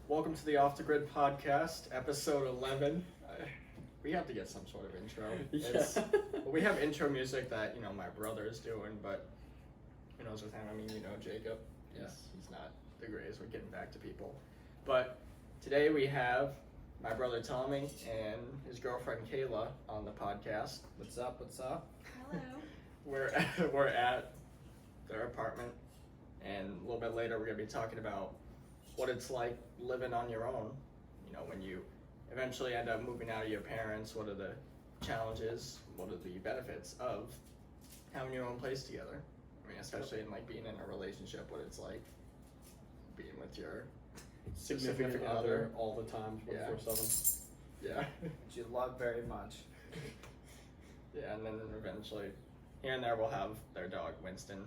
Welcome to the Off the Grid podcast, episode 11. We have to get some sort of intro. Well, we have intro music that, my brother is doing, but who knows with him? I mean, Jacob. He's not the greatest with getting back to people. But today we have my brother Tommy and his girlfriend Kayla on the podcast. What's up? Hello. We're at their apartment, and a little bit later we're going to be talking about what it's like living on your own. When you eventually end up moving out of your parents, what are the challenges, what are the benefits of having your own place together? I mean, especially in like being in a relationship, what it's like being with your significant other all the time, 24/7. Yeah. Which you love very much. Yeah, and then eventually, here and there we'll have their dog, Winston.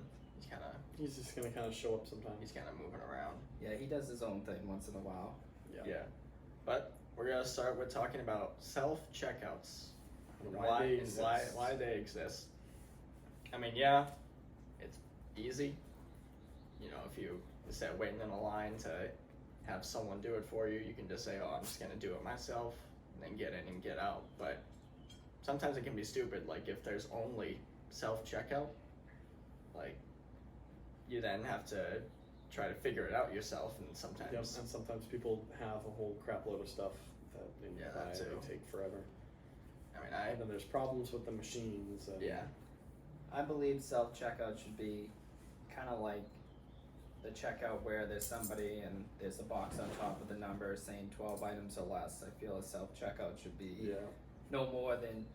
He's just gonna kind of show up sometimes. He's kind of moving around. Yeah, he does his own thing once in a while. Yeah. But we're gonna start with talking about self-checkouts. Why they exist. I mean, yeah, it's easy. If you instead of waiting in a line to have someone do it for you, you can just say, "Oh, I'm just gonna do it myself," and then get in and get out. But sometimes it can be stupid. Like if there's only self-checkout, like you then have to try to figure it out yourself, and sometimes. Yep. And sometimes people have a whole crap load of stuff that they need to buy. that too. They take forever. I mean, And then there's problems with the machines. And I believe self-checkout should be kind of like the checkout where there's somebody and there's a box on top of the number saying 12 items or less. I feel a self-checkout should be no more than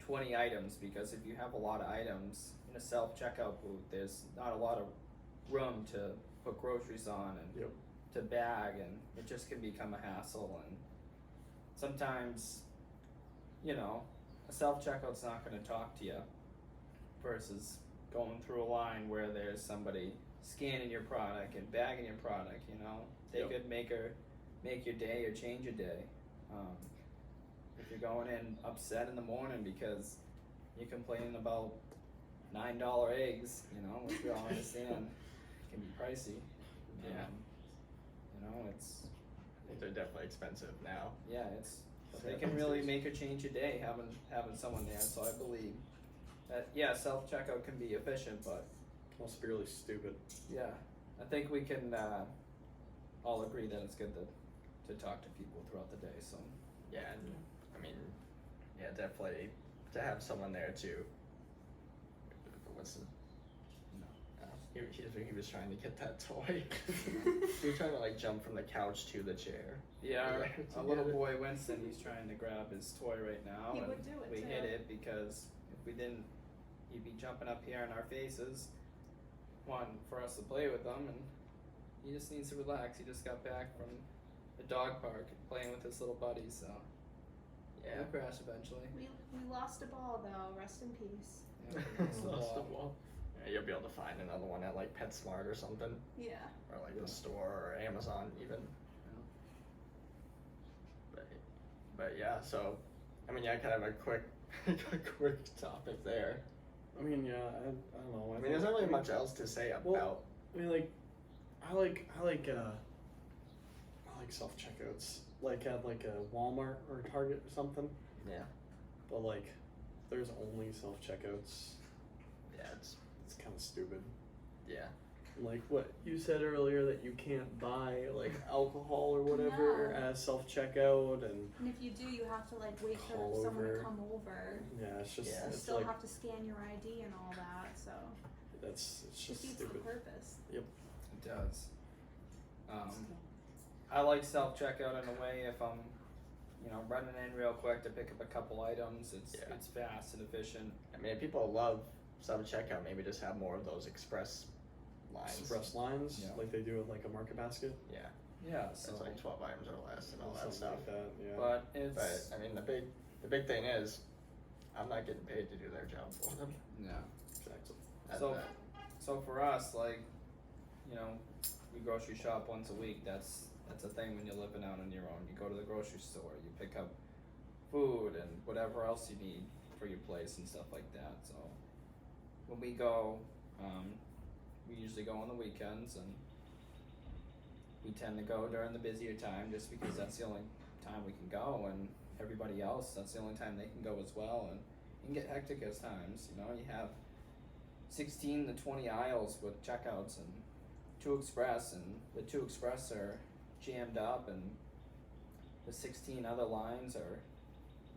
20 items, because if you have a lot of items in a self-checkout booth, there's not a lot of room to put groceries on and to bag, and it just can become a hassle. And sometimes, a self-checkout's not going to talk to you versus going through a line where there's somebody scanning your product and bagging your product. They could make your day or change your day. If you're going in upset in the morning because you're complaining about $9 eggs, which we all understand can be pricey. It's they're definitely expensive now. they can really make or change your day having someone there. So I believe that self checkout can be efficient, but also be really stupid. I think we can all agree that it's good to talk to people throughout the day. So And I mean, definitely to have someone there too. Winston. No. He was trying to get that toy. He was trying to like jump from the couch to the chair. Our little boy Winston, he's trying to grab his toy right now. He and would do it, we too. hit it because if we didn't, he'd be jumping up here in our faces, wanting for us to play with him, and he just needs to relax. He just got back from the dog park and playing with his little buddies, so he'll crash eventually. We lost a ball though. Rest in peace. Lost the ball. Yeah, you'll be able to find another one at like PetSmart or something, Yeah. or like the store or Amazon even. But yeah, so I mean, kind of a quick topic there. I mean, I don't know. I mean, there's not really much else to say about. Well, I mean, like, I like self checkouts, like at like a Walmart or Target or something. Yeah. But like, there's only self checkouts. Yeah, it's kind of stupid. Yeah. Like what you said earlier, that you can't buy like alcohol or whatever No. as self checkout, and And if you do, you have to like wait for Call someone over. to come over. it's just Yeah. You it's still like have to scan your ID and all that, so it's it just defeats the stupid. purpose. It does. I like self checkout in a way if I'm, running in real quick to pick up a couple items. It's fast and efficient. I mean, if people love self-checkout, maybe just have more of those express lines. Express lines, Yeah. like they do with like a market basket. Yeah. Yeah, It's so like 12 items or less and all that Something stuff. like that, yeah. but it's But I mean, the big thing is, I'm not getting paid to do their job for them. Exactly. So for us, like, we grocery shop once a week. That's a thing when you're living out on your own. You go to the grocery store, you pick up food and whatever else you need for your place and stuff like that. So when we go, we usually go on the weekends, and we tend to go during the busier time just because that's the only time we can go, and everybody else, that's the only time they can go as well, and it can get hectic at times, you know, you have 16 to 20 aisles with checkouts and 2 express, and the 2 express are jammed up, and the 16 other lines are,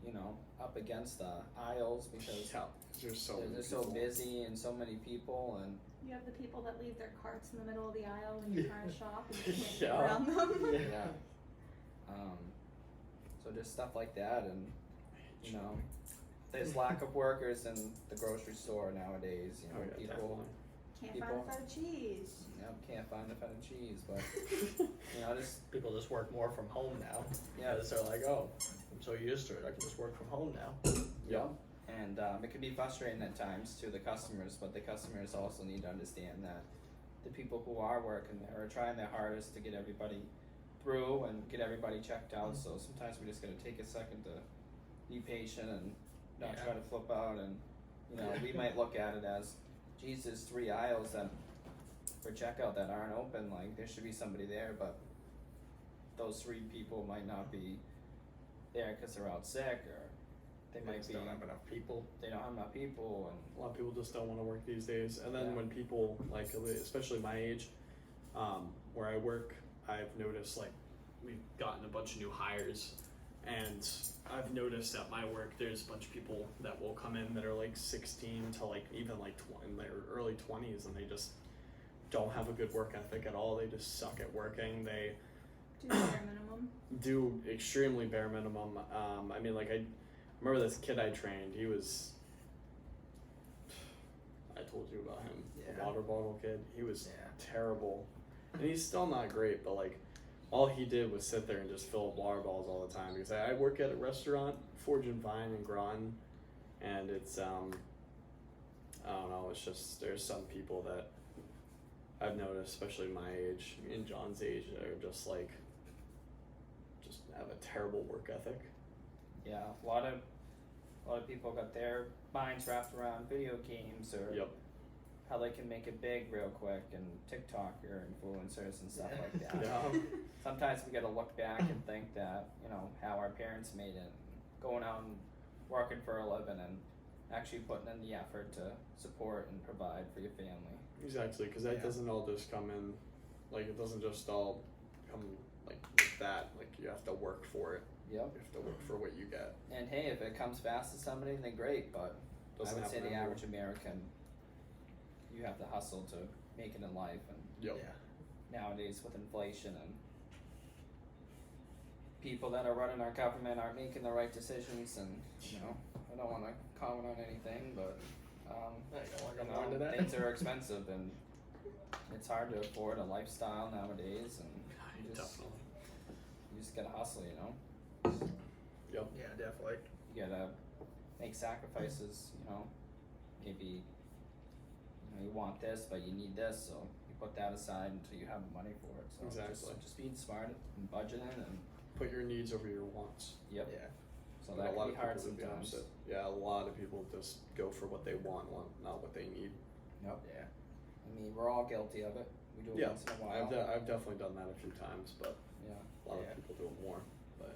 you know, up against the aisles because Yeah, there's so many they're so people. busy and so many people, and You have the people that leave their carts in the middle of the aisle when you're trying to shop and you can't Yeah. get around them. yeah. So just stuff like that, and you know, there's lack of workers in the grocery store nowadays. You know, Oh, yeah, people Can't People- find feta cheese. can't find the feta cheese, but you know, just People just work more from home now. yeah, Because they're like, oh, I'm so used to it, I can just work from home now. yeah. And it can be frustrating at times to the customers, but the customers also need to understand that the people who are working there are trying their hardest to get everybody through and get everybody checked out. So sometimes we just gotta take a second to be patient and not Yeah. try to flip out. And you know, we might look at it as, geez, there's 3 aisles that for checkout that aren't open. Like there should be somebody there, but those 3 people might not be there because they're out sick, or they They might just be don't have enough people. they don't have enough people, and A lot of people just don't want to work these days. And then Yeah. when people, like, especially my age, where I work, I've noticed, like, we've gotten a bunch of new hires. And I've noticed at my work, there's a bunch of people that will come in that are like 16 to like even like in their early 20s, and they just don't have a good work ethic at all. They just suck at working. They Do the bare minimum. do extremely bare minimum. I mean, like, I remember this kid I trained. He was, I told you about him, the Yeah. water bottle kid. He was Yeah. terrible, and he's still not great. But like, all he did was sit there and just fill up water bottles all the time. Because I work at a restaurant, Forge and Vine in Groton, and it's I don't know. It's just there's some people that I've noticed, especially my age, in John's age, that are just like, just have a terrible work ethic. yeah, a lot of people got their minds wrapped around video games or Yep. how they can make it big real quick, and TikToker influencers and stuff like that. Yeah. Sometimes we gotta look back and think that, you know, how our parents made it, going out and working for a living and actually putting in the effort to support and provide for your family. Exactly, because that Yeah. doesn't all just come in, like, it doesn't just all come like that. Like, you have to work for it. Yep. You have to work for what you get. And hey, if it comes fast to somebody, then great, but Doesn't I would say happen the everywhere. average American, you have to hustle to make it in life, and Yep. nowadays with inflation and people that are running our government aren't making the right decisions, and you know, I don't want to comment on anything, but I don't want to you go into know, that. things are expensive, and it's hard to afford a lifestyle nowadays, and you just, Definitely. you just gotta hustle, you know. Yep. Yeah, definitely. You gotta make sacrifices, you know. Maybe you want this, but you need this, so you put that aside until you have the money for it. So Exactly. just being smart and budgeting, and Put your needs over your wants. yep. Yeah. So But that a lot can be of hard people would be sometimes. opposite. Yeah, a lot of people just go for what they want, not what they need. Yep. Yeah. I mean, we're all guilty of it. We do it Yeah, once in a while. I've definitely done that a few times, but Yeah. a lot Yeah. of people do it more. But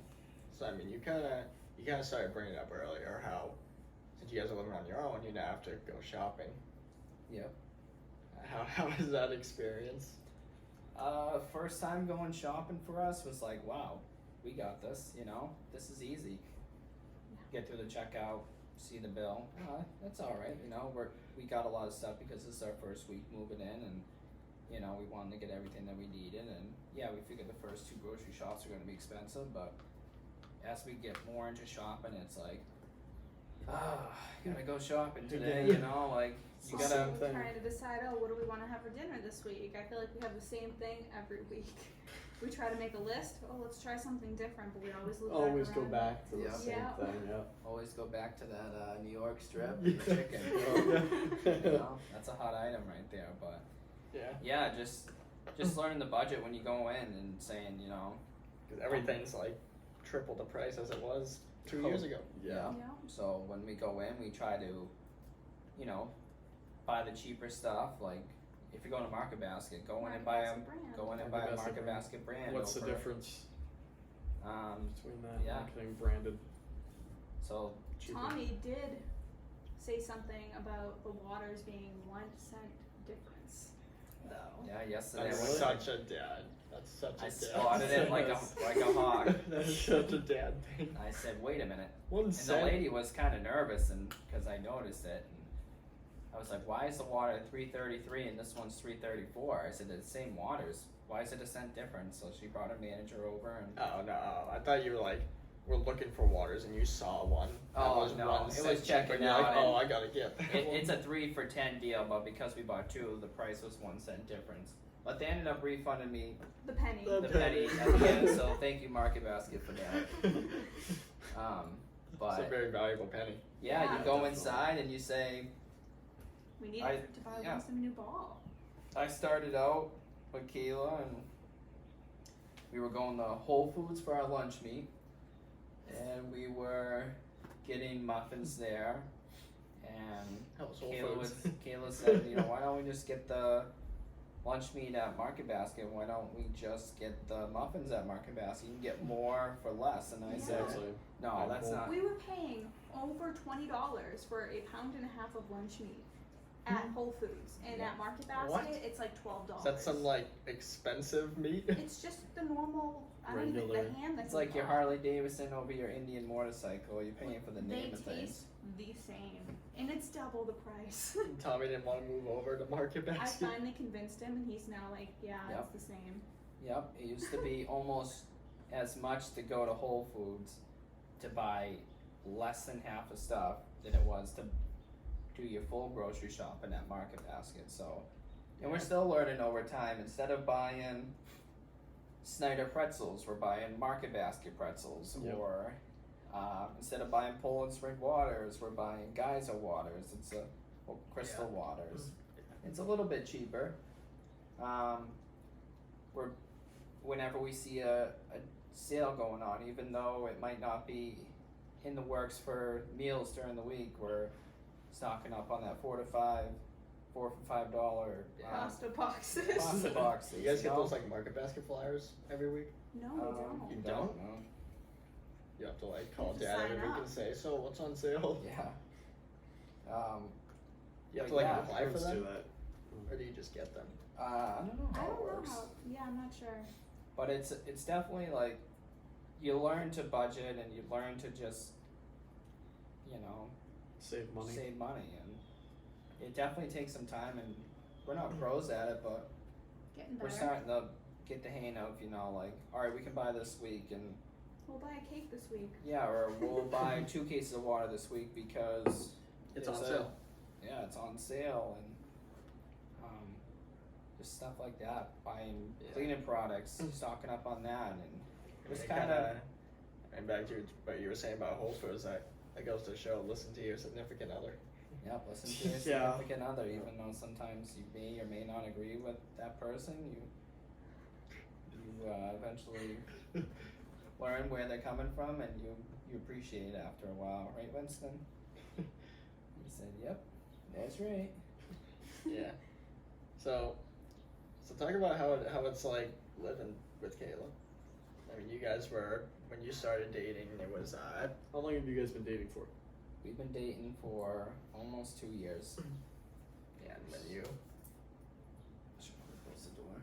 So I mean, you kind of started bringing up earlier how since you guys are living on your own, you now have to go shopping. Yep. How was that experience? First time going shopping for us was like, wow, we got this. You know, this is easy. Get through the checkout, see the bill. That's all right. You know, we got a lot of stuff because this is our first week moving in, and you know, we wanted to get everything that we needed. And yeah, we figured the first 2 grocery shops are going to be expensive, but as we get more into shopping, it's like, gotta go shopping today. You know, like you Also, gotta. thing. trying to decide, what do we want to have for dinner this week? I feel like we have the same thing every week. We try to make a list. Oh, let's try something different, but we always loop always back go around. back to the Yeah. same Yeah. thing. Yeah. Always go back to that New York strip Yeah. and the chicken. You know, that's a hot item right there. But Yeah. yeah, just learning the budget when you go in and saying, you know, Because everything's like triple the price as it was 2 Oh. years ago. Yeah. Yeah. so when we go in, we try to, you know, buy the cheaper stuff. Like, if you go to Market Basket, go in and buy a Market Basket Market brand. Basket brand. What's the over- difference between that yeah. marketing branded So cheaper? Tommy did say something about the waters being 1 cent difference, though. yeah, yesterday That's I went. such a dad. That's such a I dad. spotted it like a hawk. That's such a dad thing. I said, "Wait a minute." 1 And the cent. lady was kind of nervous, and because I noticed it, and I was like, "Why is the water 3.33 and this one's 3.34?" I said, "It's the same waters. Why is it a cent difference?" So she brought her manager over, and Oh no! I thought you were like, we're looking for waters, and you saw one. That Oh, was no, 1 it cent was cheaper, checking and you're like, out, oh, and I gotta get that one. it's a 3 for $10 deal, but because we bought two, the price was 1 cent difference. But they ended up refunding me The penny. the penny at the end, so thank you, Market Basket, for that. It's But a very valuable penny. yeah, Yeah. you go Definitely. inside and you say, We need I- it to buy yeah. Winston a new ball. I started out with Kayla and we were going to Whole Foods for our lunch meat, and we were getting muffins there, and Household Kayla said, you know, why don't we just get the lunch meat at Market Basket? Why don't we just get the muffins at Market Basket? You can get more for less. And I said, Exactly. no, that's not. We were paying over $20 for a pound and a half of lunch meat at Whole Foods, and Yeah. at Market Basket, What? it's like $12. Is that some like expensive meat? It's just the normal. I don't even Regular. the ham that's It's like your involved. Harley Davidson over your Indian motorcycle. You're paying for the They name of things. taste the same, and it's double the price. Tommy didn't want to move over to Market I Basket. finally convinced him, and he's now like, yeah, Yep. it's the same. Yep, it used to be almost as much to go to Whole Foods to buy less than half the stuff than it was to do your full grocery shopping at Market Basket. So, and we're still learning over time. Instead of buying Snyder pretzels, we're buying Market Basket pretzels, Yep. or instead of buying Poland Spring waters, we're buying Geyser waters. It's Crystal waters. It's a little bit cheaper. Whenever we see a sale going on, even though it might not be in the works for meals during the week, we're stocking up on that $4 for $5 Pasta boxes. pasta boxes. You guys get know? those like Market Basket flyers every week? No, we don't. You You don't? No. You have to like call have to dad every sign week up. and say, so what's on sale? Yeah. You have But to like yeah, apply for Let's do them, that. or do you just get them? I don't know I how it don't works. know how. Yeah, I'm not sure. But it's definitely like you learn to budget and you learn to just Save money. save money, and it definitely takes some time, and we're not pros at it, but Getting we're better. starting to get the hang of like, all right, we can buy this week, and We'll buy a cake this week. yeah, or we'll buy 2 cases of water this week because It's there's on a- sale. Yeah, it's on sale, and just stuff like that. Buying Yeah. cleaning products, stocking up on that, and it was It kind of And back to what you were saying about Whole Foods, that goes to show, listen to your significant other. yep. Listen to your Yeah. significant other, even though sometimes you may or may not agree with that person. You eventually learn where they're coming from, and you appreciate it after a while, right, Winston? He said, "Yep, that's right." Yeah. So talk about how it's like living with Kayla. I mean, you guys were, when you started dating, it was How long have you guys been dating for? We've been dating for almost 2 years. yeah, and when you. Should probably close the door.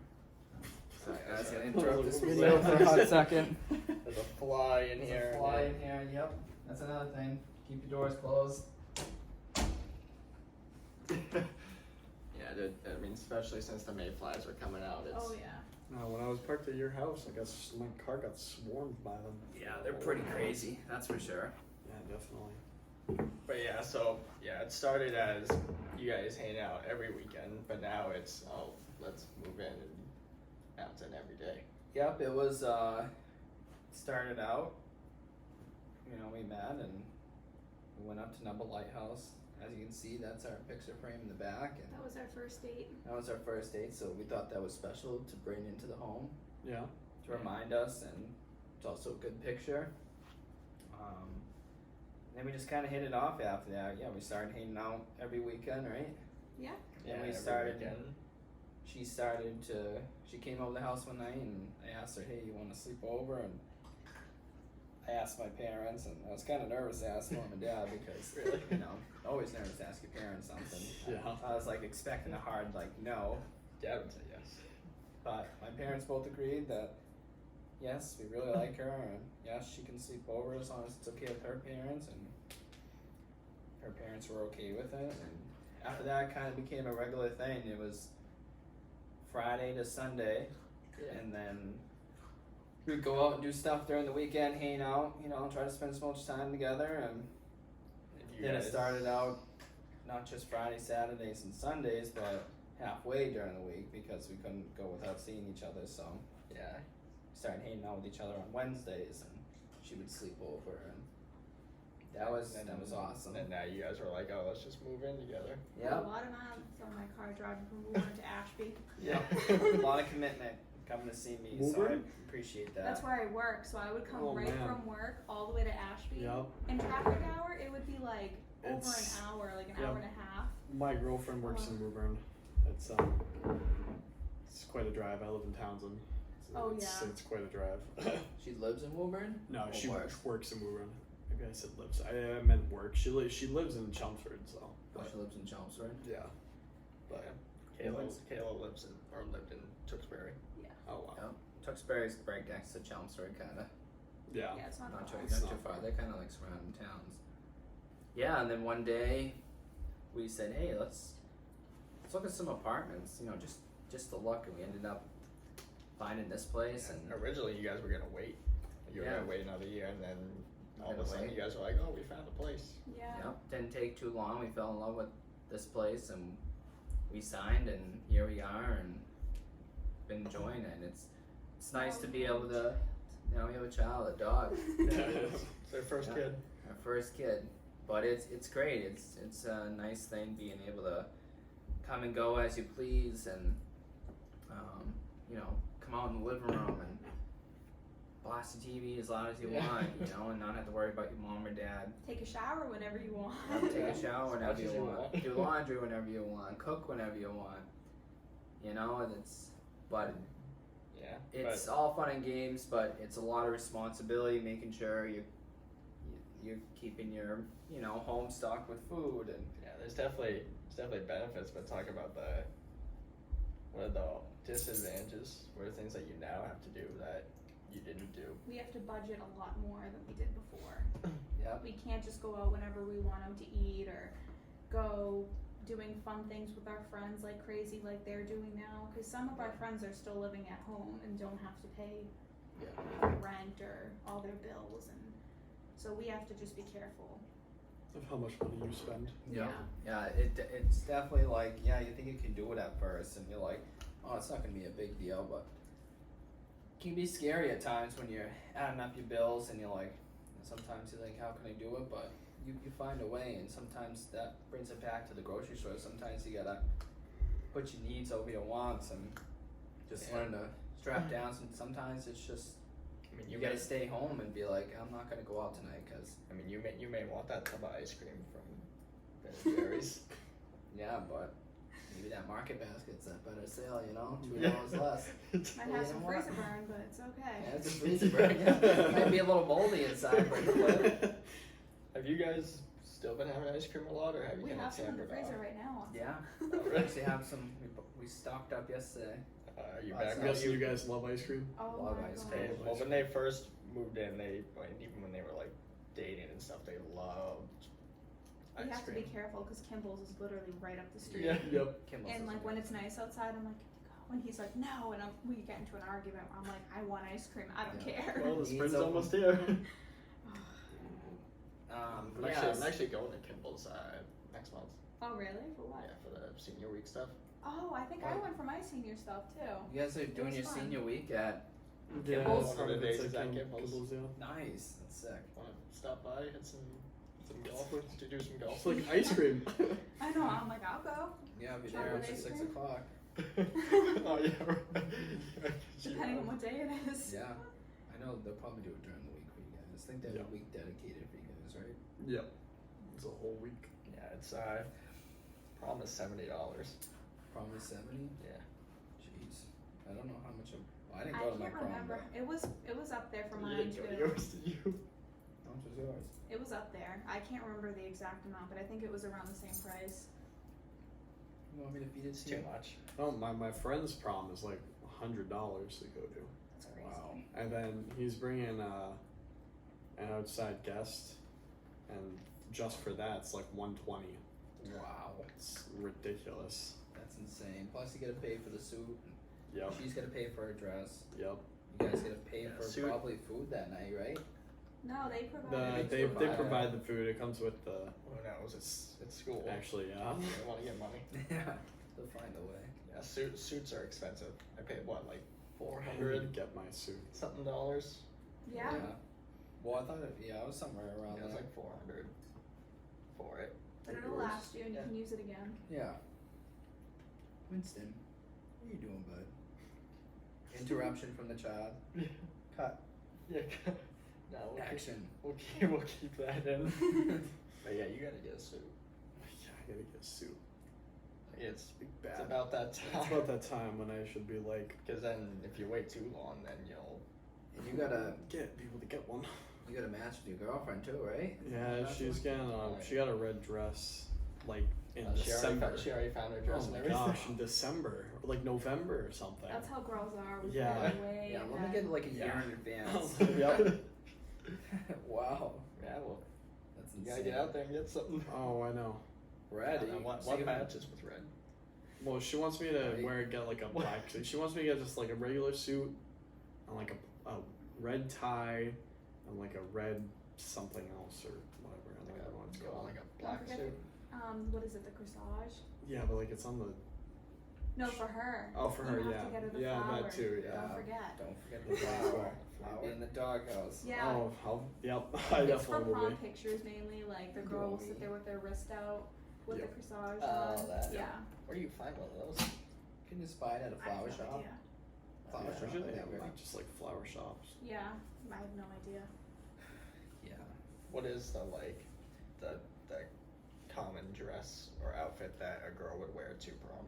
Sorry, I was sorry. gonna interrupt this Sorry. video for a hot second. There's a fly in There's here. a fly in here. Yep, that's another thing. Keep your doors closed. Yeah, dude, I mean, especially since the mayflies were coming out, it's. Oh yeah. When I was parked at your house, my car got swarmed by them. Yeah, they're pretty crazy. That's for sure. Yeah, definitely. But yeah, so yeah, it started as you guys hang out every weekend, but now it's let's move in and now it's in every day. Yep, it was started out, we met and we went up to Nubble Lighthouse. As you can see, that's our picture frame in the back, and That was our first date. that was our first date, so we thought that was special to bring into the home Yeah. to remind us, and it's also a good picture. Then we just kind of hit it off after that. Yeah, we started hanging out every weekend, right? Yeah. And we every started weekend. she came over the house one night and I asked her, hey, you want to sleep over? And I asked my parents, and I was kind of nervous to ask mom and dad because, Really? you know, always nervous to ask your parents something. Yeah. I was like expecting a hard like no, Dad would say yes. but my parents both agreed that yes, we really like her, and yes, she can sleep over as long as it's okay with her parents, and her parents were okay with it. And after that, it kind of became a regular thing. It was Friday to Sunday, and then we'd go out and do stuff during the weekend, hang out, you know, try to spend as much time together. And You then it guys- started out not just Friday, Saturdays, and Sundays, but halfway during the week because we couldn't go without seeing each other. So Yeah. we started hanging out with each other on Wednesdays, and she would sleep over, and that was awesome. And now you guys were like, oh, let's just move in together. A Yeah, lot of miles on my car driving from Woburn to Ashby. yeah, a lot of commitment coming to see me, so I Woburn? appreciate that. That's where I work, so I would come Oh, right man. from work all the way to Ashby. Yep. In traffic hour, it would be like over It's- an hour, like an yep. hour and a half. My girlfriend works in Woburn. It's quite a drive. I live in Townsend. So Oh, it's, yeah. it's quite a drive. She lives in Woburn? No, Or she works? works in Woburn. Maybe I said lives. I meant work. She lives in Chelmsford, so. Oh, she lives in Chelmsford. Yeah. But Kayla lived in Tewksbury. oh wow. Yeah. Tewksbury's right next to Chelmsford, kind of. Yeah. Yeah, it's not Not too, far. It's not too not far. far. They're kind of like surrounding towns. Yeah, and then one day we said, "Hey, let's look at some apartments." You know, just to look, and we ended up finding this place. And Originally, you guys were gonna wait. You were Yeah. gonna wait another year, and then all of a Gonna sudden, wait. you guys were like, "Oh, we found a place." Yeah. Yep, didn't take too long. We fell in love with this place, and we signed, and here we are, and been enjoying it. And it's nice to be able to. Now we have a child, a dog. It's their first Yeah. kid. Our first kid, but it's great. It's a nice thing being able to come and go as you please, and you know, come out in the living room and blast the TV as loud as you Yeah. want, you know, and not have to worry about your mom or dad. Take a shower whenever you want. Take a shower As whenever much you as you want. want. Do laundry whenever you want. Cook whenever you want. You know, and but Yeah. it's all fun and games, but it's a lot of responsibility making sure you're keeping your, you know, home stocked with food. And Yeah, there's definitely benefits, but talk about what are the disadvantages? What are things that you now have to do that you didn't do? We have to budget a lot more than we did before. Yep. We can't just go out whenever we want out to eat or go doing fun things with our friends like crazy like they're doing now. Because some of our friends are still living at home and don't have to pay rent or all their bills, and so we have to just be careful. Of how much money you spend. Yeah, it's definitely like, yeah, you think you can do it at first, and you're like, oh, it's not gonna be a big deal, but it can be scary at times when you're adding up your bills, and you're like, sometimes you think, how can I do it? But you find a way, and sometimes that brings it back to the grocery store. Sometimes you gotta put your needs over your wants, and just Yeah. learn to strap down. And sometimes it's just I mean, you gotta stay home and be like, I'm not gonna go out tonight, cause I mean, you may want that tub of ice cream from Ben & Jerry's. yeah, but maybe that Market Basket's a better sale, you know, $2 Yeah. less. Might Well, have you some know what? freezer burn, but it's okay. Yeah, it's a freezer burn. Yeah, might be a little moldy inside, but Have you guys still been having ice cream a lot, or have you We kind have of some in the tampered freezer off? right now. yeah, Oh, we really? actually have some. We stocked up yesterday. Are you Oh, back so I'm on guessing you guys love ice cream. Oh Love my ice god. cream. Well, when they first moved in, even when they were like dating and stuff, they loved We ice have to cream. be careful because Kimball's is literally right up the street. Yeah. Yep. Kimball's And is like good. when it's nice outside, I'm like, can you go? And he's like, no. And we get into an argument. I'm like, I want ice cream. I don't Yeah. care. Well, the Needs spring's open. almost here. yeah, I'm actually going to Kimball's next month. Oh really? For what? Yeah, for the senior week stuff. Oh, I think I Oh. went for my senior stuff too. you guys are doing was your fun. senior week at Yeah, Kimball's? One of the days it's is at like Kimball's. yeah. nice. That's sick. Want to stop by, hit some golf, to do some golf. It's like ice cream. I know. I'm like, I'll go. Yeah, I'll be Chocolate there after ice 6 cream? o'clock. Oh yeah, right. Depending on what day it is. Yeah, I know they'll probably do it during the week for you guys. I think they have Yeah. a week dedicated for you guys, right? Yep. It's a whole week. Yeah, it's problem is $70. Probably 70. Yeah. I don't know how much. I didn't I go to my can't prom. remember. But It was up there for You mine didn't go to too. yours, did you? how much was yours? It was up there. I can't remember the exact amount, but I think it was around the same price. You want me to feed it It's to too you? much. Oh, my friend's prom is like $100 to go to, That's crazy. Wow. and then he's bringing an outside guest, and just for that it's like $120. Wow. It's ridiculous. That's insane. Plus, you gotta pay for the suit. Yep. She's gotta pay for her dress. Yep. You guys gotta pay Yeah, for suit. probably food that night, right? No, they provided. They provide- provide the food. It comes with the Who knows? It's school. actually They want to get money. Yeah. They'll find a way. Yeah, suits are expensive. I paid what, like I need to $400 get my suit. something dollars. Yeah. Well, I thought it was somewhere around Yeah, it was there. like 400 for it. But For it'll yours. last you and you Yeah. can use it again. Yeah. Winston, what are you doing, bud? Interruption from the child. Cut. Yeah. No, Action. We'll keep that in. But yeah, you gotta get a suit. Yeah, I gotta get a suit. It's Bad. about that It's time. about that time when I should be like Because then, if you wait too long, then you'll. And you gotta be able to get one. match with your girlfriend too, right? Yeah, That's she's what- getting she got a red dress like in She December. already found her dress Oh and my everything. gosh, in December or like November or something. That's how girls are. We Yeah. plan way Yeah, let me ahead. get like a year Yeah. in advance. Yep. Wow, Yeah, well, that's you insane. gotta get out there and get something. Oh, I know. Ready? And what So you- matches with red? Well, she wants me to Right. get like a black suit. She wants me to get just like a regular suit and like a red tie and like a red something else or whatever. I don't know what it's Go called. on like a Don't black forget suit. what is it? The corsage? Yeah, but like it's on the. No, for her. Oh, for You her, have yeah. to get her the Yeah, flower. that too, yeah. Don't forget. Don't forget the flower. Flower in the doghouse. Yeah. Oh, yep. I It's for definitely will prom be. pictures mainly. Like the girl will sit there with their wrist out with Yep. the corsage Oh, on. that. Yeah. Where do you find one of those? You can just buy it at a I have flower no shop. idea. Flower Yeah, shop. usually yeah, like just like flower shops. Yeah. I have no idea. yeah. What is the the common dress or outfit that a girl would wear to prom?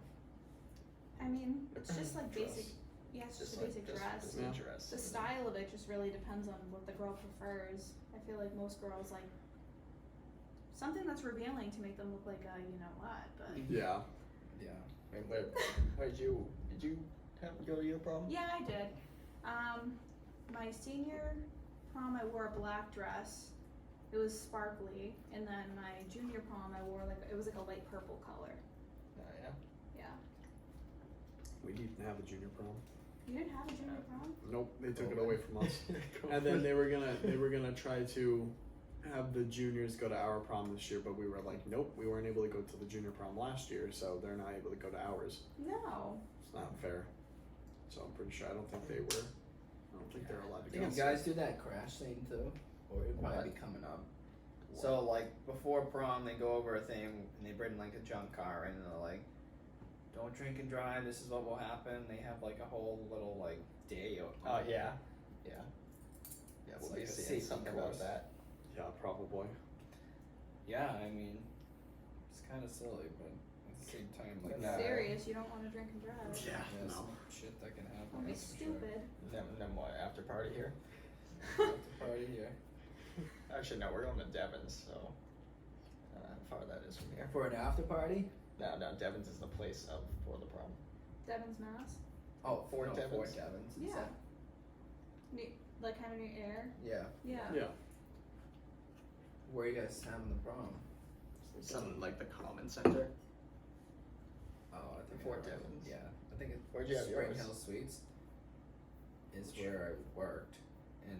I mean, it's just like Dress. basic. Yeah, it's just a like basic dress. Just Yeah. a dress. The style of it just really depends on what the girl prefers. I feel like most girls like something that's revealing to make them look like a you know what, but Yeah. Yeah. I mean, where did you go to your prom? yeah, I did. My senior prom, I wore a black dress. It was sparkly, and then my junior prom, I wore it was like a light purple color. Yeah. Yeah. We didn't have a junior prom. You didn't have a junior prom? Nope, they took it COVID. away from us. And then they were gonna try to have the juniors go to our prom this year, but we were like, nope, we weren't able to go to the junior prom last year, so they're not able to go to ours. No. It's not fair. So I'm pretty sure I don't think they were. I don't think they're allowed to I think go. you guys do that crash thing too, or it'd probably be coming up. So like before prom, they go over a thing and they bring like a junk car in and they're like, "Don't drink and drive. This is what will happen." They have like a whole little like day. Oh yeah. Yeah, It's we'll like be a seeing safety something course. about that. Yeah, probably. Yeah, I mean, it's kind of silly, but at the same time, like No. Serious, you don't want to drink and drive. Yeah, there's no. some shit that can happen. Don't be that's for sure. stupid. No more after party here. After party here Actually, no, we're going to Devon's, so how far that is from here. for an after party. No, Devon's is the place for the prom. Devon's Mass? Oh, Fort Devens? Fort Devens. is Yeah. that- Like kind of near air? Yeah. Yeah. Yeah. Where are you guys having the prom? Something like the Common Center. Oh, I think Fort I- Devens. Yeah, I think it's Where'd you have Spring yours? Hill Suites is where I worked, and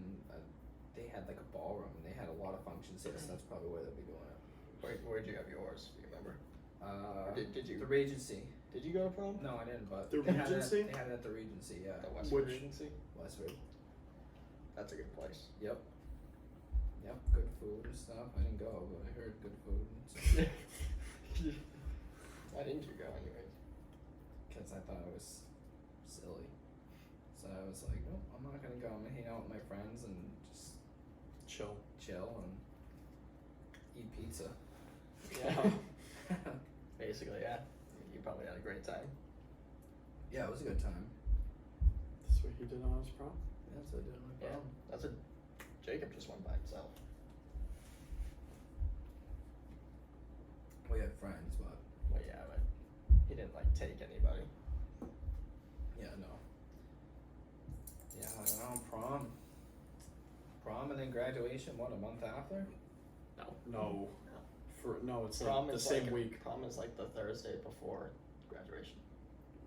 they had like a ballroom, and they had a lot of functions there, so that's probably where they'll be doing it. Where'd you have yours? Do you remember? Did you The Regency. did you go to prom? No, I didn't, but The they had it at- Regency? They had it at the Regency, yeah. The Westwood Which- Regency. Westwood. That's a good place. Yep. Yep, good food and stuff. I didn't go, but I heard good food. So, Why didn't you go anyways? because I thought it was silly. So I was like, nope, I'm not gonna go. I'm gonna hang out with my friends and just Chill. chill and eat pizza. Yeah. Basically, yeah. You probably had a great time. Yeah, it was a good time. did on his prom. That's what I did on my Yeah, prom. that's a Jacob just went by himself. We had friends, but Well, yeah, but he didn't like take anybody. yeah, no. Yeah, I don't know, prom and then graduation, what, a month after? No, it's Prom the is same like, week. Prom is like the Thursday before graduation.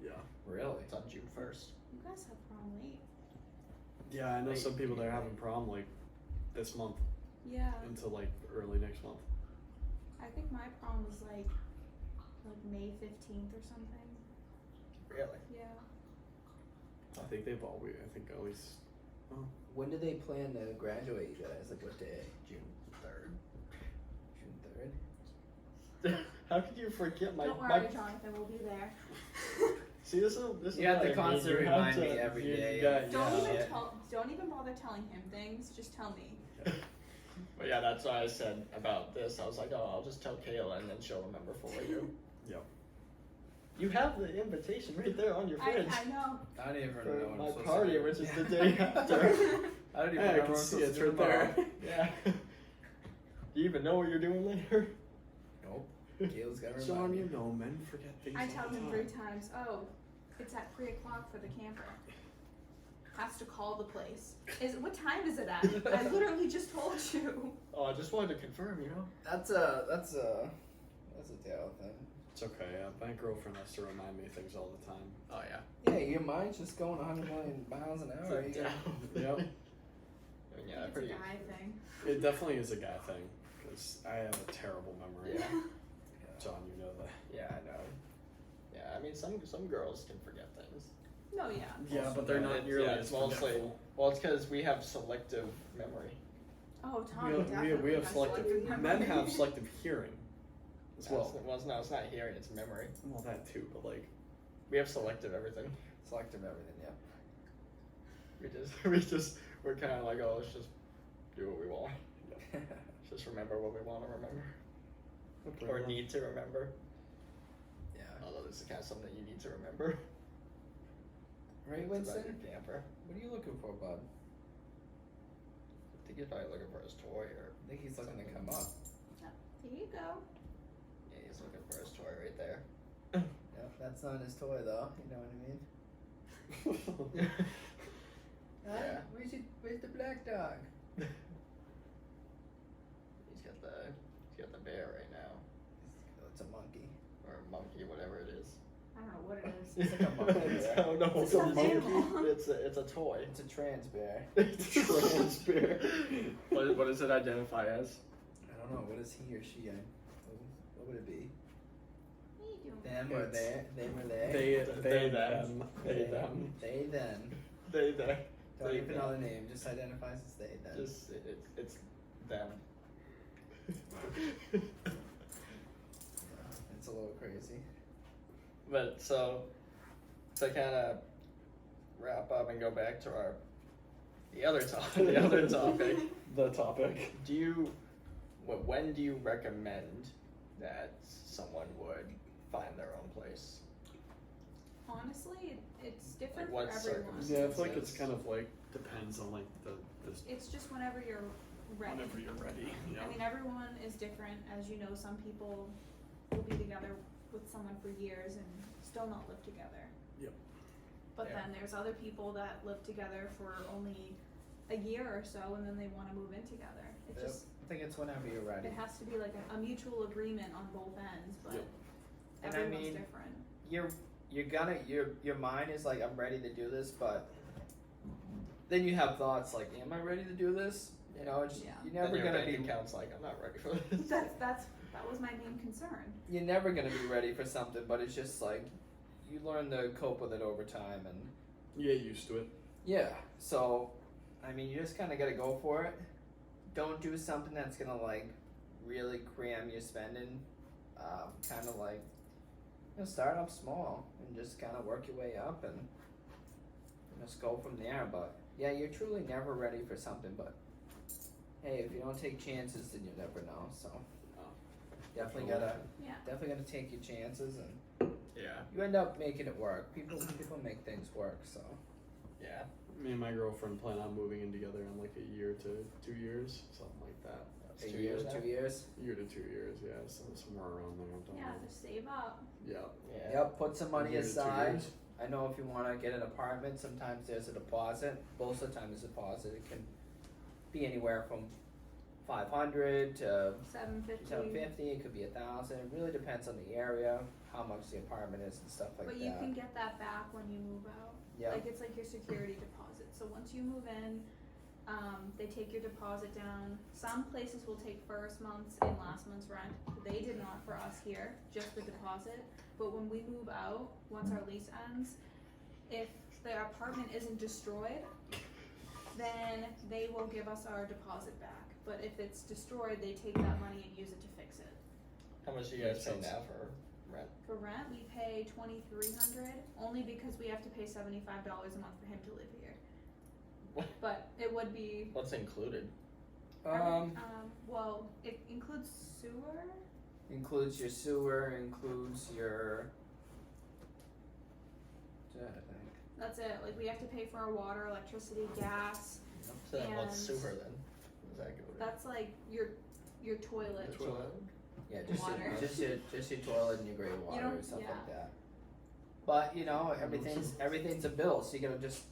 Yeah, Really? It's on June 1st. You guys have prom late. yeah. I know Wait, some people that are having prom like this month Yeah. into like early next month. I think my prom was like May 15th or something. Really? Yeah. I think they've always. I think at least. When do they plan to graduate you guys? Like what day? June 3rd. June 3rd? How could you forget my? Don't my worry, Jonathan. We'll be there. See, this is. You have what to I mean. constantly You have remind to- me every you day. got- Don't yeah. even don't even bother telling him things. Just tell me. But yeah, that's why I said about this. I was like, oh, I'll just tell Kayla and then she'll remember for you. Yep. You have the invitation right there on your fridge I know. I don't even know for what my I'm supposed party, to do. which is the day after. I don't even Yeah, I know can what I'm see supposed it's to do right there. tomorrow. Yeah. Do you even know what you're doing later? Nope. Kayla's got to John, remind me. you know men forget things. I all tell the him time. 3 times. Oh, it's at 3:00 for the camper. Has to call the place. What time is it at? I literally just told you. Oh, I just wanted to confirm, you know? That's a Dale thing. It's okay. My girlfriend has to remind me things all the time. Oh, yeah. Yeah, your mind's just going 100 million miles an hour. You gotta- Yep. I mean, yeah, It's pretty. a guy thing. It definitely is a guy thing because I have a terrible memory. Yeah. John, you know that. Yeah, I know. Yeah, I mean, some girls can forget things. No, yeah. Yeah, but they're not It's- nearly yeah, as it's mostly. forgetful. Well, it's because we have selective memory. Oh, Tommy We definitely have has selective. memory. Men have selective hearing as well. No, it's not hearing, it's memory. Well, that too, but like. We have selective everything. Selective everything, yeah. We're kind of like, oh, let's just do what we want. Just remember what we want to remember. Or need to remember. Yeah. Although this is kind of something that you need to remember. Right, It's about Winston? your camper. What are you looking for, bud? I think he's probably looking for his toy or. I think he's looking to something. come up. There you go. Yeah, he's looking for his toy right there. Yeah, that's not his toy though. You know what I mean? Yeah. Where's the black dog? He's got the bear right now, It's a monkey. or a monkey, whatever it is. I don't know what it is. It's like a monkey, I don't know. It's a stuffed animal. It's a toy. It's a trans bear. It's a trans bear. What does it identify as? I don't know. What is he or she? What would it be? What are you doing? Them or It's- they? Them or they? They them. They them. They then. They them. Don't They even them. know the name. Just identifies as they then. Just it's them. Yeah, it's a little crazy. But so to kind of wrap up and go back to the other topic. The topic. When do you recommend that someone would find their own place? Honestly, it's different Like what for everyone. circumstances? Yeah, I feel like it's kind of like depends on like the It's just whenever you're ready. whenever you're ready. Yeah. I mean, everyone is different. As you know, some people will be together with someone for years and still not live together. Yep. But Yeah. then there's other people that live together for only a year or so and then they want to move in together. It Yep. just I think it's whenever you're ready. it has to be like a mutual agreement on both ends, but Yep. And I everyone's mean, different. Your mind is like, I'm ready to do this, but then you have thoughts like, am I ready to do this? You know, it's, Yeah. you're never And your gonna bank be account's like, I'm not ready for this. That was my main concern. you're never gonna be ready for something, but it's just like you learn to cope with it over time, and You get used to it. yeah. So, I mean, you just kind of gotta go for it. Don't do something that's gonna like really cram your spending. Kind of like, start off small and just kind of work your way up and just go from there. But yeah, you're truly never ready for something. But hey, if you don't take chances, then you never know. So definitely gotta take your chances, and Yeah. you end up making it work. People make things work. So Yeah. Me and my girlfriend plan on moving in together in like a year to 2 years, something like that. That's A 2 year, years now. 2 years. Year to 2 years, yeah, so somewhere around there. Don't Yeah, know. just save up. Yeah. Yeah. Yep, put some money Year to 2 aside. years. I know if you wanna get an apartment, sometimes there's a deposit, most of the time there's a deposit, it can be anywhere from 500 to $750. 750, it could be 1,000, it really depends on the area, how much the apartment is and stuff like But that. you can get that back when you move out. Yeah. Like it's like your security deposit. So once you move in, they take your deposit down. Some places will take first month's and last month's rent. They did not for us here, just the deposit. But when we move out, once our lease ends, if the apartment isn't destroyed, then they will give us our deposit back. But if it's destroyed, they take that money and use it to fix it. How much do you guys Makes pay sense. now for rent? For rent, we pay $2,300 only because we have to pay $75 a month for him to live here. What? But it would be What's included? well, it includes sewer. Includes your sewer, includes your. I think. That's it. Like we have to pay for our water, electricity, gas. So then what's And- sewer then? What does that go to? That's like your toilet. The toilet? Yeah, Water. just your toilet and your gray water don't- and stuff yeah. like that. But you know, everything's a bill, so you gotta just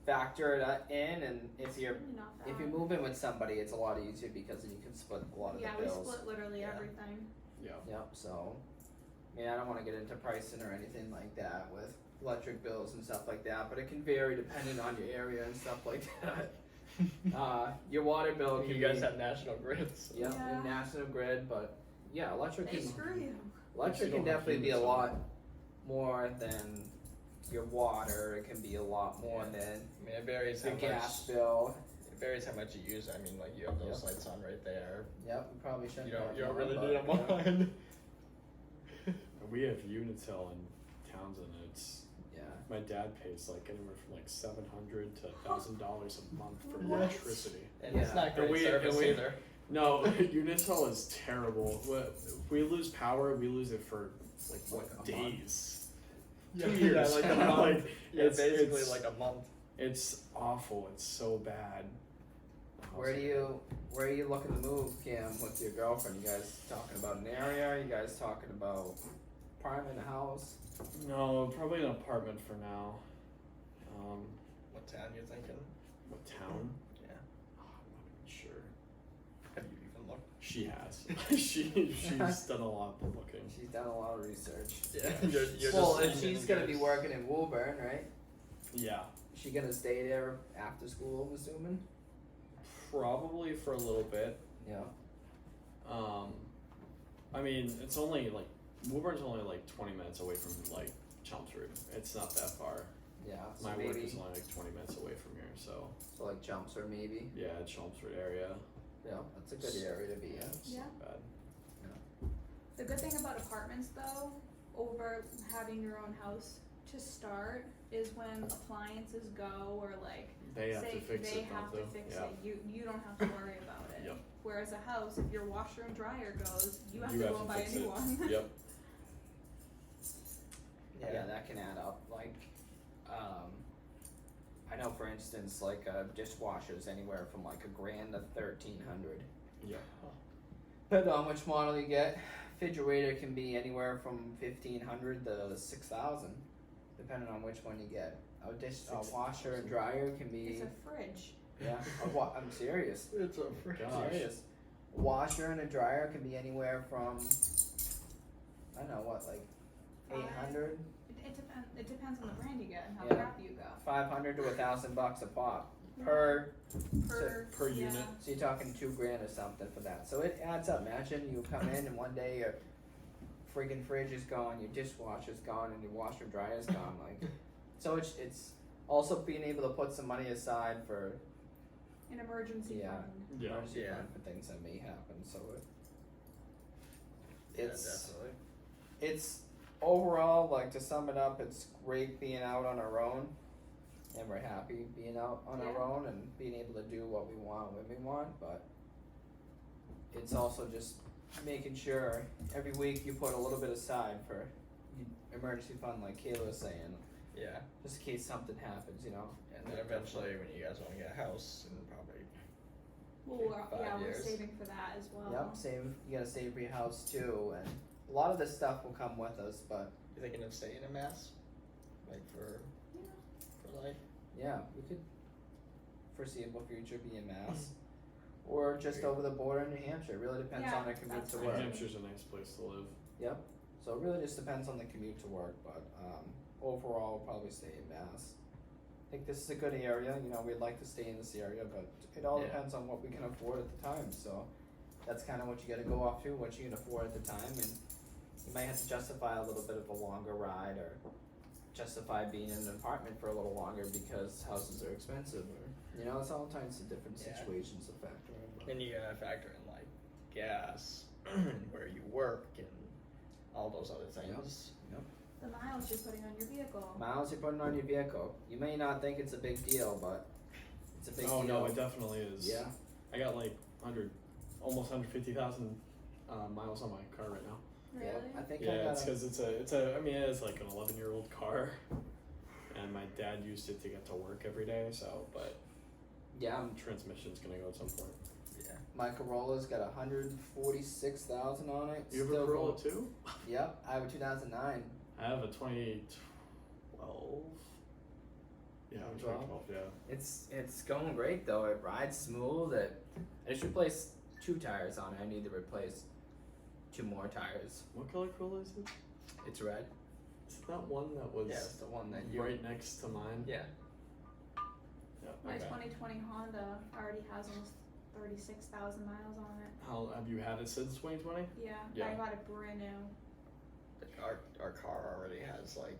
factor it in, and if It's you're really not bad. if you move in with somebody, it's a lot easier because then you can split a lot of yeah, the we bills. split literally Yeah. everything. Yeah. Yep. So, I mean, I don't want to get into pricing or anything like that with electric bills and stuff like that, but it can vary depending on your area and stuff like that. Your water bill can You guys be, have national grids. yeah, Yeah. National Grid, but yeah, electric They can screw you. electric You can don't have definitely be a units on lot more than your water. It can be a lot more Yeah. than I mean, it varies your how gas much. bill. It varies how much you use. I mean, like you have those lights on right there. Yep, we probably shouldn't. You don't. have You don't one, really but, need them yeah. on. We have Unitil in Townsend. It's Yeah. my dad pays like anywhere from like $700 to $1,000 a month for What? electricity. And it's Yeah. not And great we- service and we- either. No, Unitil is terrible. If we lose power, we lose it for like Like a what month. days? Yeah, 2 years. like a month. Like, Yeah, it's- basically it's- like a month. It's awful. It's so bad. Where are you looking to move, Cam, with your girlfriend? You guys talking about an area? You guys talking about apartment, house? No, probably an apartment for now. What town you thinking? What town? Yeah. Oh, I'm not even sure. Have you even looked? She has. She's done a lot of looking. She's done a lot of research. Yeah. You're Well, just if seeing she's it gonna in be yours. working in Woburn, right? Yeah, Is she gonna stay there after school, I'm assuming? probably for a little bit. Yeah. I mean, it's only like Wooburn's only like 20 minutes away from like Chelmsford. It's not that far. Yeah. So My maybe work is only like 20 minutes away from here, so so like jumps or maybe. yeah, Chelmsford area. Yeah, that's a good area to be in. It's Yeah. not bad. The good thing about apartments though, over having your own house to start, is when appliances go or like They have say to fix they it, have don't to they? fix Yeah. it. You don't have to worry about it. Yep. Whereas a house, if your washer and dryer goes, you have You to have go to and buy fix a new it. one. Yep. Yeah, that can add up. Like, I know for instance, like a dishwasher's anywhere from like $1,000 to $1,300. Yeah. Depending on which model you get. Refrigerator can be anywhere from $1,500 to $6,000, depending on which one you get. A washer and dryer can be It's a fridge. yeah. I'm serious. It's a Gosh. Serious. A washer and a dryer can be anywhere from I don't know what, like 800, It depends on the brand you get and how Yeah. crappy you go. 500 to $1,000 a pop per. Per unit. yeah. So you're talking $2,000 or something for that. So it adds up. Imagine you come in and one day your friggin' fridge is gone, your dishwasher's gone, and your washer and dryer's gone. Like, so it's also being able to put some money aside for An emergency Yeah. fund. Yeah. emergency Yeah. fund for things that may happen. So Yeah, it's definitely. it's overall, like, to sum it up, it's great being out on our own, and we're happy being out on our Yeah. own and being able to do what we want when we want, but it's also just making sure every week you put a little bit aside for emergency fund, like Kayla was saying. Yeah. just in case something happens, you know. And then eventually, when you guys want to get a house, and probably Well, 5 we're years. saving for that as well. Yep, save. You gotta save for your house too, and a lot of this stuff will come with us. But you thinking of staying in Mass, like for life. yeah, we could foreseeable future be in Mass, or just over the border in New Hampshire. It really depends Yeah, on our commute that's to fine. New work. Hampshire's a nice place to live. Yep. So it really just depends on the commute to work, but overall, we'll probably stay in Mass. I think this is a good area. You know, we'd like to stay in this area, but it all Yeah. depends on what we can afford at the time. So that's kind of what you got to go off to, what you can afford at the time, and you might have to justify a little bit of a longer ride, or justify being in an apartment for a little longer because houses are expensive, or you know, it's all kinds of different Yeah. situations to factor in. But Then you gotta factor in like gas, and where you work, and all those other things. The miles you're putting on your vehicle. miles you're putting on your vehicle, you may not think it's a big deal, but it's a big Oh deal. no, it definitely is. Yeah. I got like almost 150,000 miles on my car right now. Really? Yep, I think I Yeah, got it's because it's a. I mean, it is like an 11-year-old car, and my dad used it to get to work every day. So, but yeah, transmission's gonna go at some point. Yeah. my Corolla's got 146,000 on it. You have a still Corolla going- too? Yep, I have a 2009. I have a 2012. Yeah, 2012. Yeah. It's going great though. It rides smooth. I just replaced 2 tires on it. I need to replace 2 more tires. What color Corolla is it? It's red. Is it that one that was Yeah, it's the one that you. right next to mine? Yeah. Yeah. My okay. 2020 Honda already has almost 36,000 miles on it. How have you had it since 2020? Yeah, Yeah. I got it brand new. Our car already has like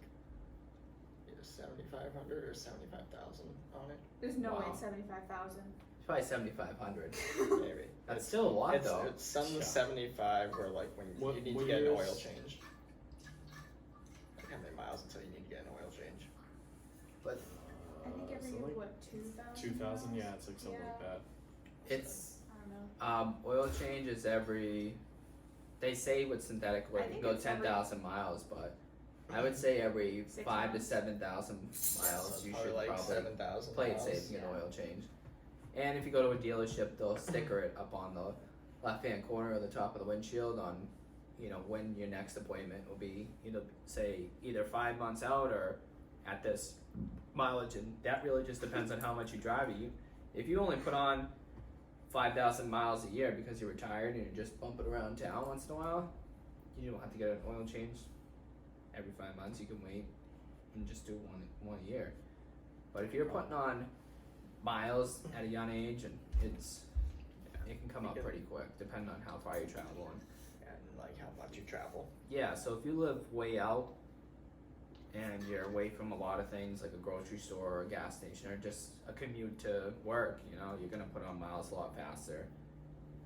either 7,500 or 75,000 on it. There's no way Wow. it's 75,000. It's probably 7,500. Maybe. That's still a lot it's, though. It's some Yeah. 75 where like when What- you need what to get an year oil is- change. Like how many miles until you need to get an oil change? But I think every so year, like what, 2,000? 2000. Yeah, it's like something like Yeah. that. it's I don't know. oil change is every. They say with synthetic oil I you think can go it's every- 10,000 miles, but I would say every 6 5 to months. 7,000 So miles it's you probably should like probably 7,000 play it miles. safe and get an Yeah. oil change. And if you go to a dealership, they'll sticker it up on the left-hand corner or the top of the windshield on, you know, when your next appointment will be. It'll say either 5 months out or at this mileage, and that really just depends on how much you drive. If you only put on 5,000 miles a year because you're retired and you're just bumping around town once in a while, you don't have to get an oil change every 5 months. You can wait and just do one a year. But if you're putting on miles at a young age, and it can come up pretty quick depending on how far you travel. And like how much you travel. Yeah, so if you live way out and you're away from a lot of things like a grocery store or a gas station or just a commute to work, you know, you're gonna put on miles a lot faster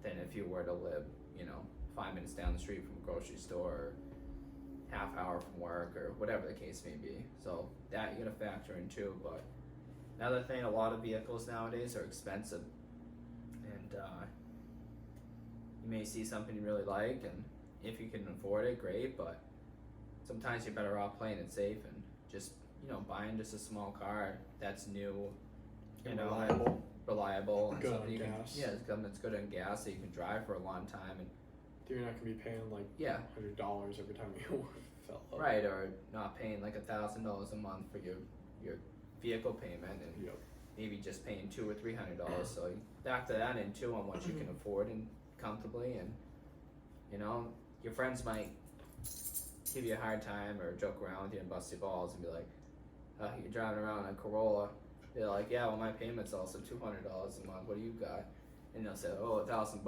than if you were to live, you know, 5 minutes down the street from a grocery store or half hour from work or whatever the case may be. So that you gotta factor in too. But another thing, a lot of vehicles nowadays are expensive, and you may see something you really like, and if you can afford it, great. But sometimes you're better off playing it safe and just, you know, buying just a small car that's new, you And know, reliable, and Good something on you can, gas. yeah, it's something that's good on gas that you can drive for a long time, and You're not gonna be paying like yeah, $100 every time you fill up. right, or not paying like $1,000 a month for your vehicle payment, and Yep. maybe just paying $200 or $300. So you factor that in too on what you can afford and comfortably, and you know, your friends might give you a hard time or joke around with you and bust your balls and be like, you're driving around a Corolla. They're like, yeah, well, my payment's also $200 a month. What do you got? And they'll say, oh, $1,000,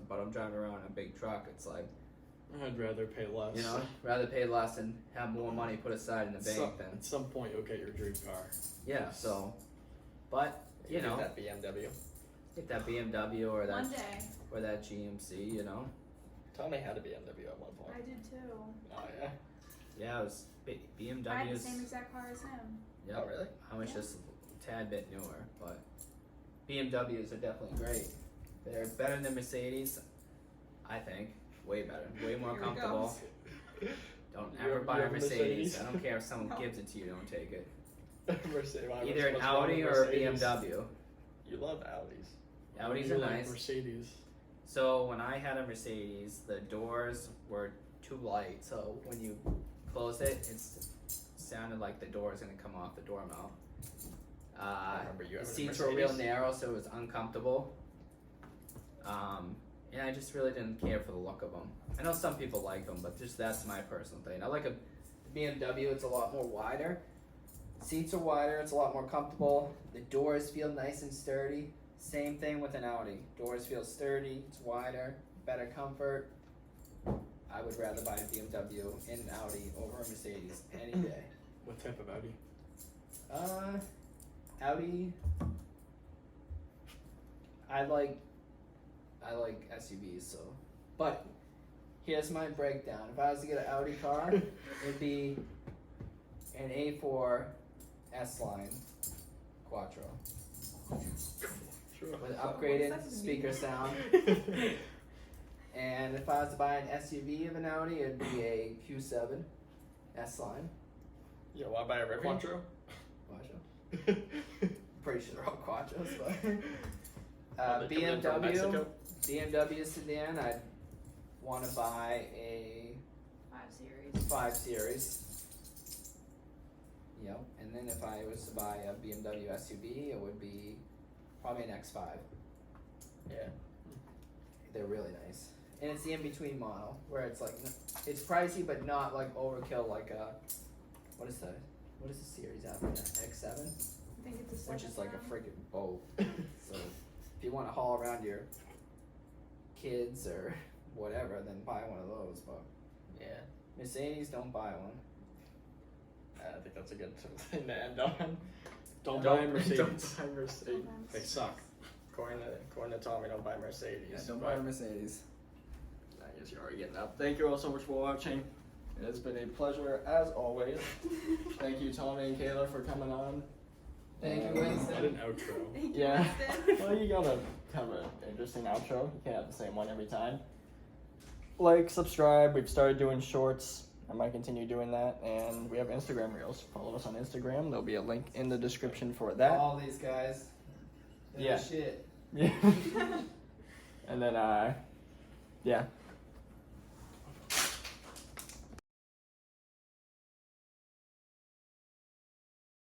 but I'm driving around in a big truck. It's like, I'd rather pay less. you know, rather pay less and have more money put aside in the bank than At some point, you'll get your dream car. yeah. So, but you Get know, that BMW. get that BMW or One that day. or that GMC. You know, Tommy had a BMW at one I point. did too. Oh yeah. yeah, it was I had the BMW's. same exact car as him. Yep. Oh really? I was Yeah. just a tad bit newer, but BMWs are definitely great. They're better than Mercedes, I think. Way better, way more Here we go. comfortable. Don't You ever have- buy you a have a Mercedes. Mercedes? I don't care if someone No. gives it to you. Don't take it. Mercedes. Why Either an what's wrong Audi with or a Mercedes? BMW. You love Audis. Audis You are like nice. Mercedes. So when I had a Mercedes, the doors were too light. So when you closed it, it sounded like the door was gonna come off the door mount. I remember you The having a seats were real Mercedes. narrow, so it was uncomfortable. And I just really didn't care for the look of them. I know some people like them, but just that's my personal thing. I like a BMW. It's a lot more wider. Seats are wider. It's a lot more comfortable. The doors feel nice and sturdy. Same thing with an Audi. Doors feel sturdy. It's wider, better comfort. I would rather buy a BMW and an Audi over a Mercedes any day. What type of Audi? Audi. I like SUVs, so. But here's my breakdown. If I was to get an Audi car, it'd be an A4 S-Line Quattro Sure. with What's upgraded that mean? speaker sound. And if I was to buy an SUV of an Audi, it'd be a Q7 S-Line Yeah, why buy a Rivian? Quattro? Quattro. Pretty sure they're all Quattros, but. They come in from Mexico? BMW sedan, I'd want to buy a 5 Series. 5 Series. Yep, and then if I was to buy a BMW SUV, it would be probably an X5. Yeah. They're really nice. And it's the in-between model, where it's like, it's pricey, but not like overkill like a, what is the series after that? X7? I think it's a Which is like a 7 freaking boat. So if you want to haul around your kids or whatever, then buy one of those. But Yeah. Mercedes, don't buy one. I think that's a good thing to end on. Don't buy a Mercedes. Don't buy Mercedes. They suck. According to Tommy, don't buy Mercedes. don't but buy a Mercedes. I guess you're already getting up. Thank you all so much for watching. It has been a pleasure as always. Thank you, Tommy and Kayla, for coming on. Thank you, And- Winston. What an outro. Thank you, Yeah. Winston. Well, you gotta have an interesting outro. You can't have the same one every time. Like, subscribe. We've started doing shorts. I might continue doing that. And we have Instagram Reels. Follow us on Instagram. There'll be a link in the description for that. All these guys. They're Yeah. the shit. Yeah. And then, yeah.